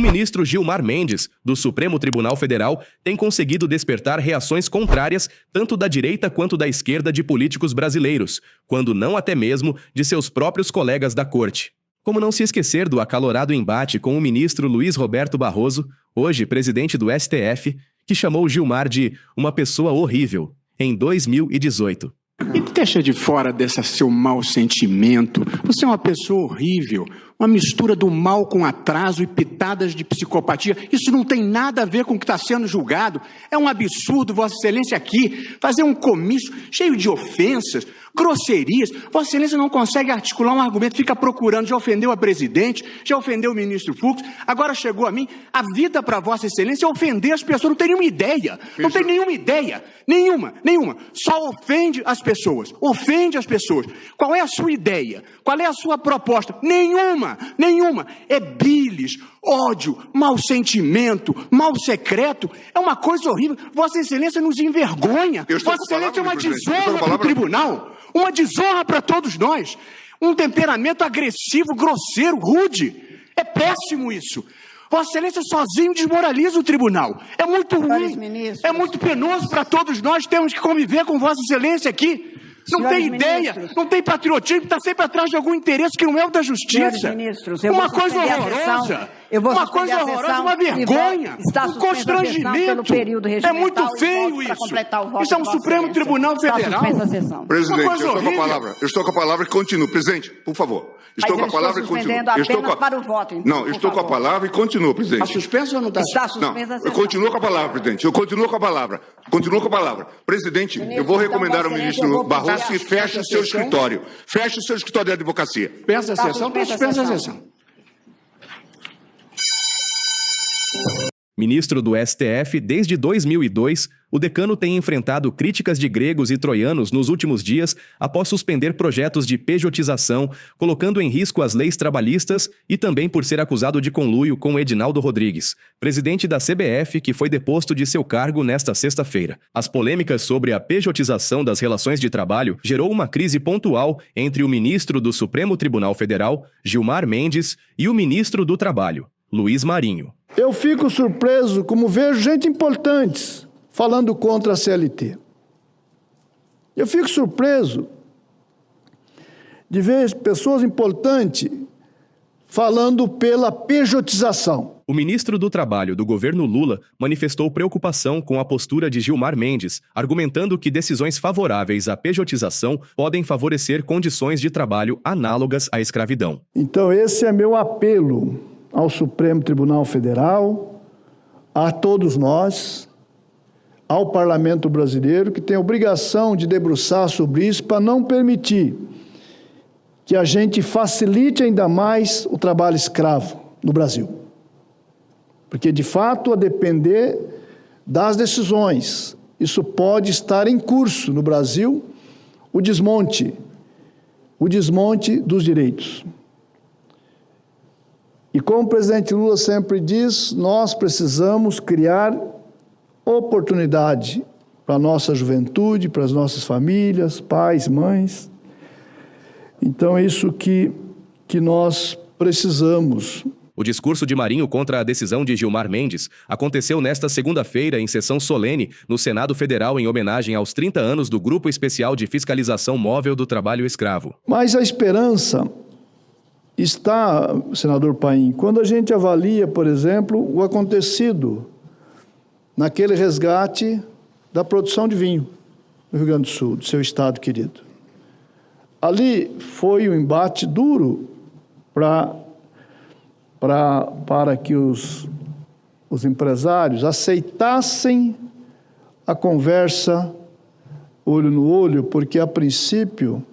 ministro Gilmar Mendes, do Supremo Tribunal Federal, tem conseguido despertar reações contrárias tanto da direita quanto da esquerda de políticos brasileiros, quando não até mesmo de seus próprios colegas da corte. Como não se esquecer do acalorado embate com o ministro Luiz Roberto Barroso, hoje presidente do STF, que chamou Gilmar de uma pessoa horrível, em 2018. E deixa de fora desse seu mau sentimento. Você é uma pessoa horrível, uma mistura do mal com atraso e pitadas de psicopatia. Isso não tem nada a ver com o que está sendo julgado. É um absurdo, Vossa Excelência, aqui fazer um comício cheio de ofensas, grosserias. Vossa Excelência não consegue articular um argumento, fica procurando. Já ofendeu a presidente, já ofendeu o ministro Fux, agora chegou a mim. A vida para Vossa Excelência é ofender as pessoas. Não tem nenhuma ideia. Não tem nenhuma ideia. Nenhuma. Só ofende as pessoas. Ofende as pessoas. Qual é a sua ideia? Qual é a sua proposta? Nenhuma. É bilis, ódio, mau sentimento, mal secreto. É uma coisa horrível. Vossa Excelência nos envergonha. Vossa Excelência é uma desonra para o tribunal. Uma desonra para todos nós. Um temperamento agressivo, grosseiro, rude. É péssimo isso. Vossa Excelência sozinho desmoraliza o tribunal. É muito ruim. É muito penoso para todos nós. Temos que conviver com Vossa Excelência aqui. Não tem ideia, não tem patriotismo, está sempre atrás de algum interesse que não é o da justiça. Uma coisa horrorosa. Uma coisa horrorosa, uma vergonha, um constrangimento. É muito feio isso. Isso é um Supremo Tribunal Federal. Presidente, eu estou com a palavra e continuo. Presidente, por favor. Estou com a palavra e continuo. Não, estou com a palavra e continuo, presidente. Está suspenso ou não está? Está suspensa a sessão. Eu continuo com a palavra, presidente. Eu continuo com a palavra. Continuo com a palavra. Presidente, eu vou recomendar ao ministro Barroso que feche o seu escritório. Feche o seu escritório de advocacia. Pensa a sessão, suspensa a sessão. Ministro do STF, desde 2002, o decano tem enfrentado críticas de gregos e troianos nos últimos dias após suspender projetos de pejotização, colocando em risco as leis trabalhistas e também por ser acusado de conluio com Edinaldo Rodrigues, presidente da CBF, que foi deposto de seu cargo nesta sexta-feira. As polêmicas sobre a pejotização das relações de trabalho gerou uma crise pontual entre o ministro do Supremo Tribunal Federal, Gilmar Mendes, e o ministro do Trabalho, Luiz Marinho. Eu fico surpreso como vejo gente importante falando contra a CLT. Eu fico surpreso de ver pessoas importantes falando pela pejotização. O ministro do Trabalho do governo Lula manifestou preocupação com a postura de Gilmar Mendes, argumentando que decisões favoráveis à pejotização podem favorecer condições de trabalho análogas à escravidão. Então esse é meu apelo ao Supremo Tribunal Federal, a todos nós, ao Parlamento Brasileiro, que tem a obrigação de debruçar sobre isso para não permitir que a gente facilite ainda mais o trabalho escravo no Brasil. Porque, de fato, a depender das decisões, isso pode estar em curso no Brasil, o desmonte dos direitos. E como o presidente Lula sempre diz, nós precisamos criar oportunidade para a nossa juventude, para as nossas famílias, pais, mães. Então é isso que nós precisamos. O discurso de Marinho contra a decisão de Gilmar Mendes aconteceu nesta segunda-feira em sessão solene no Senado Federal em homenagem aos 30 anos do Grupo Especial de Fiscalização Móvel do Trabalho Escravo. Mas a esperança está, senador Paim, quando a gente avalia, por exemplo, o acontecido naquele resgate da produção de vinho no Rio Grande do Sul, do seu estado querido. Ali foi um embate duro para que os empresários aceitassem a conversa olho no olho, porque a princípio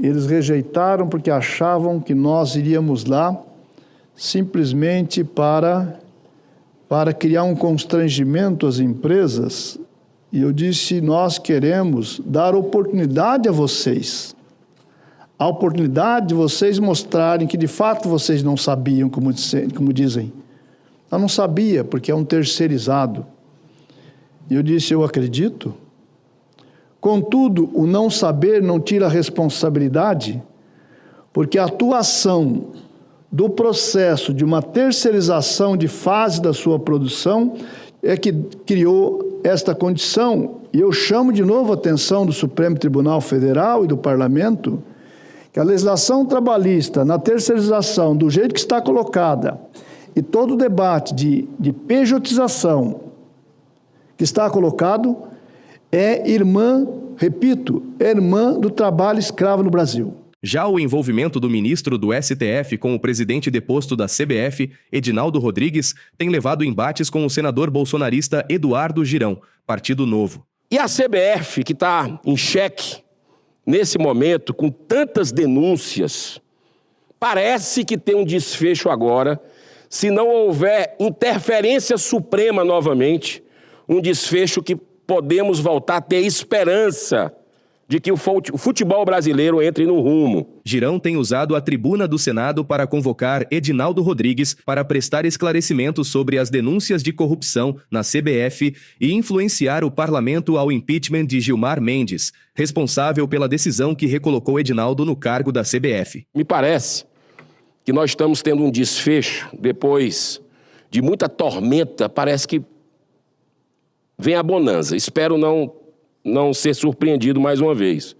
eles rejeitaram porque achavam que nós iríamos lá simplesmente para criar um constrangimento às empresas. E eu disse, nós queremos dar oportunidade a vocês. A oportunidade de vocês mostrarem que de fato vocês não sabiam, como dizem. Eu não sabia, porque é um terceirizado. E eu disse, eu acredito. Contudo, o não saber não tira a responsabilidade, porque a atuação do processo de uma terceirização de fase da sua produção é que criou esta condição. E eu chamo de novo a atenção do Supremo Tribunal Federal e do Parlamento que a legislação trabalhista, na terceirização, do jeito que está colocada, e todo o debate de pejotização que está colocado, é irmã, repito, é irmã do trabalho escravo no Brasil. Já o envolvimento do ministro do STF com o presidente deposto da CBF, Edinaldo Rodrigues, tem levado embates com o senador bolsonarista Eduardo Girão, Partido Novo. E a CBF, que está em xeque nesse momento, com tantas denúncias, parece que tem um desfecho agora, se não houver interferência suprema novamente, um desfecho que podemos voltar a ter esperança de que o futebol brasileiro entre no rumo. Girão tem usado a tribuna do Senado para convocar Edinaldo Rodrigues para prestar esclarecimentos sobre as denúncias de corrupção na CBF e influenciar o parlamento ao impeachment de Gilmar Mendes, responsável pela decisão que recolocou Edinaldo no cargo da CBF. Me parece que nós estamos tendo um desfecho, depois de muita tormenta, parece que vem a bonança. Espero não ser surpreendido mais uma vez.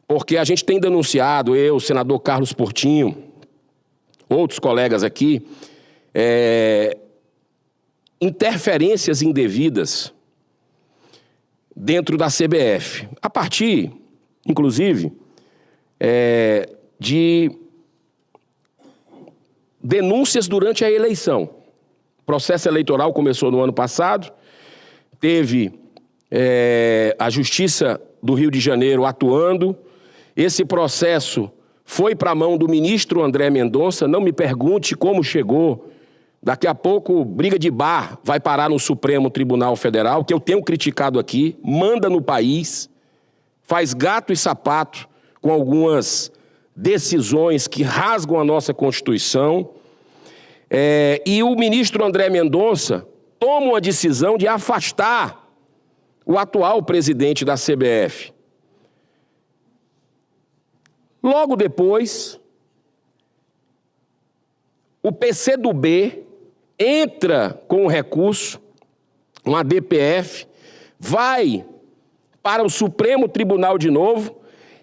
Porque a gente tem denunciado, eu, o senador Carlos Portinho, outros colegas aqui, interferências indevidas dentro da CBF. A partir, inclusive, de denúncias durante a eleição. O processo eleitoral começou no ano passado, teve a Justiça do Rio de Janeiro atuando. Esse processo foi para a mão do ministro André Mendonça. Não me pergunte como chegou. Daqui a pouco, briga de bar vai parar no Supremo Tribunal Federal, que eu tenho criticado aqui, manda no país, faz gato e sapato com algumas decisões que rasgam a nossa Constituição. E o ministro André Mendonça toma uma decisão de afastar o atual presidente da CBF. Logo depois, o PCdoB entra com um recurso, uma DPF, vai para o Supremo Tribunal de novo,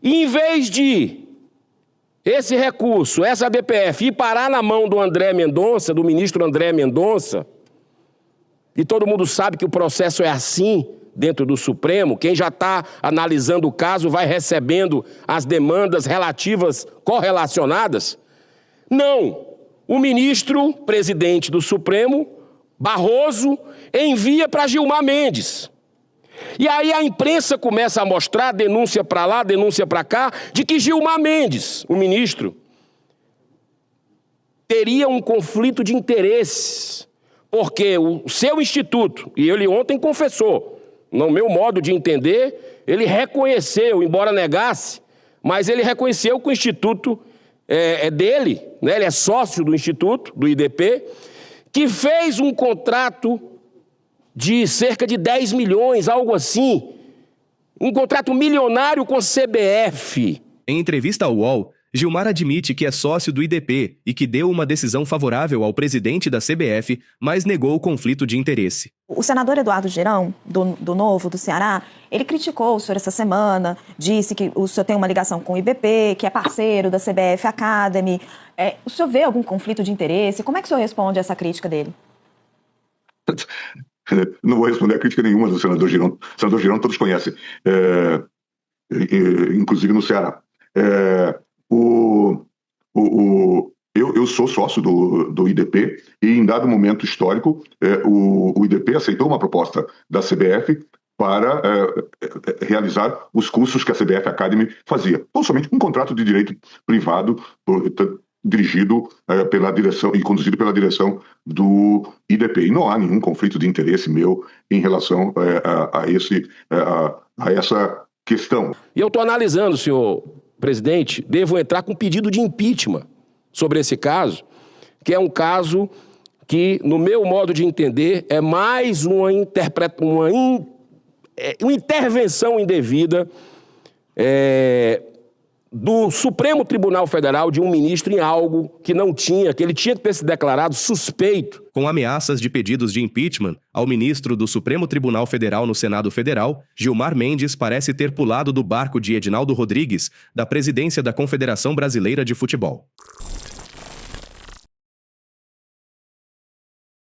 e em vez de esse recurso, essa DPF, ir parar na mão do André Mendonça, do ministro André Mendonça, e todo mundo sabe que o processo é assim, dentro do Supremo, quem já está analisando o caso vai recebendo as demandas relativas correlacionadas. Não, o ministro presidente do Supremo, Barroso, envia para Gilmar Mendes. E aí a imprensa começa a mostrar, denúncia para lá, denúncia para cá, de que Gilmar Mendes, o ministro, teria um conflito de interesses, porque o seu instituto, e ele ontem confessou, no meu modo de entender, ele reconheceu, embora negasse, mas ele reconheceu que o Instituto é dele, né? Ele é sócio do Instituto, do IDP, que fez um contrato de cerca de 10 milhões, algo assim, um contrato milionário com a CBF. Em entrevista ao UOL, Gilmar admite que é sócio do IDP e que deu uma decisão favorável ao presidente da CBF, mas negou o conflito de interesse. O senador Eduardo Girão, do Novo, do Ceará, ele criticou o senhor essa semana, disse que o senhor tem uma ligação com o IBP, que é parceiro da CBF Academy. O senhor vê algum conflito de interesse? Como é que o senhor responde a essa crítica dele? Não vou responder a crítica nenhuma do senador Girão. O senador Girão todos conhecem, inclusive no Ceará. Eu sou sócio do IDP e, em dado momento histórico, o IDP aceitou uma proposta da CBF para realizar os cursos que a CBF Academy fazia. Ou somente um contrato de direito privado dirigido pela direção e conduzido pela direção do IDP. E não há nenhum conflito de interesse meu em relação a essa questão. E eu estou analisando, senhor presidente, devo entrar com pedido de impeachment sobre esse caso, que é um caso que, no meu modo de entender, é mais uma intervenção indevida do Supremo Tribunal Federal de um ministro em algo que não tinha, que ele tinha que ter se declarado suspeito. Com ameaças de pedidos de impeachment ao ministro do Supremo Tribunal Federal no Senado Federal, Gilmar Mendes parece ter pulado do barco de Edinaldo Rodrigues, da presidência da Confederação Brasileira de Futebol.